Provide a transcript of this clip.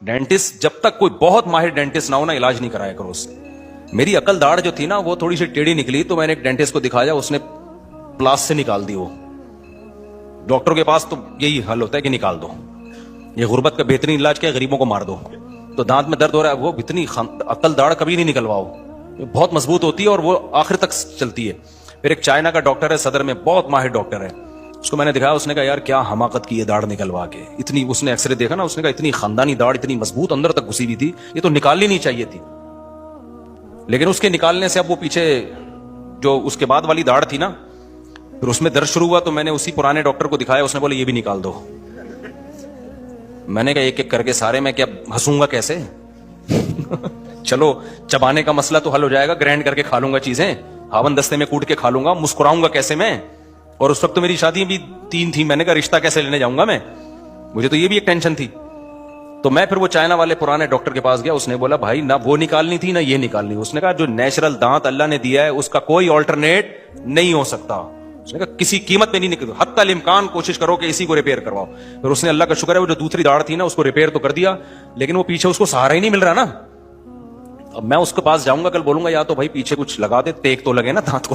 Dentist जब तक कोई बहुत माहिर डेंटिस्ट ना हो ना, इलाज नहीं कराया करो उससे। मेरी अकल दाढ़ जो थी ना वो थोड़ी सी टेढ़ी निकली, तो मैंने एक डेंटिस्ट को दिखाया, उसने प्लास से निकाल दी। वो डॉक्टर के पास तो यही हल होता है कि निकाल दो, ये गुर्बत का बेहतरीन इलाज क्या है, गरीबों को मार दो। तो दांत में दर्द हो रहा है, वो इतनी अकल दाढ़ कभी नहीं निकलवाओ, बहुत मजबूत होती है और वो आखिर तक चलती है। फिर एक चाइना का डॉक्टर है सदर में, बहुत माहिर डॉक्टर है, उसको मैंने दिखाया, उसने कहा यार क्या हमाकत की है दाढ़ निकलवा के, इतनी, उसने एक्सरे देखा ना, उसने कहा इतनी खानदानी दाढ़ इतनी मजबूत अंदर तक घुसी हुई थी, ये तो निकालनी नहीं चाहिए थी। लेकिन उसके निकालने से अब वो पीछे जो उसके बाद वाली दाढ़ थी ना, फिर उसमें दर्द शुरू हुआ, तो मैंने उसी पुराने डॉक्टर को दिखाया, उसने बोला ये भी निकाल दो। मैंने कहा एक एक करके सारे, मैं क्या हंसूंगा कैसे? चलो चबाने का मसला तो हल हो जाएगा, ग्राइंड करके खा लूंगा चीजें, हावन दस्ते में कूट के खा लूंगा, मुस्कुराऊंगा कैसे मैं? और उस वक्त तो मेरी शादी भी 3 थी, मैंने कहा रिश्ता कैसे लेने जाऊंगा मैं, मुझे तो ये भी एक टेंशन थी। तो मैं फिर वो चाइना वाले पुराने डॉक्टर के पास गया, उसने बोला भाई ना वो निकालनी थी ना ये निकालनी। उसने कहा जो नेचुरल दांत अल्लाह ने दिया है उसका कोई ऑल्टरनेट नहीं हो सकता, उसने कहा किसी कीमत पे नहीं निकल, हत्ता इम्कान कोशिश करो कि इसी को रिपेयर करवाओ। फिर उसने, अल्लाह का शुक्र है, वो जो दूसरी दाढ़ थी ना उसको रिपेयर तो कर दिया, लेकिन वो पीछे उसको सहारा ही नहीं मिल रहा ना। अब मैं उसके पास जाऊंगा कल, बोलूंगा या तो भाई पीछे कुछ लगा दे, टेक तो लगे ना दांत को।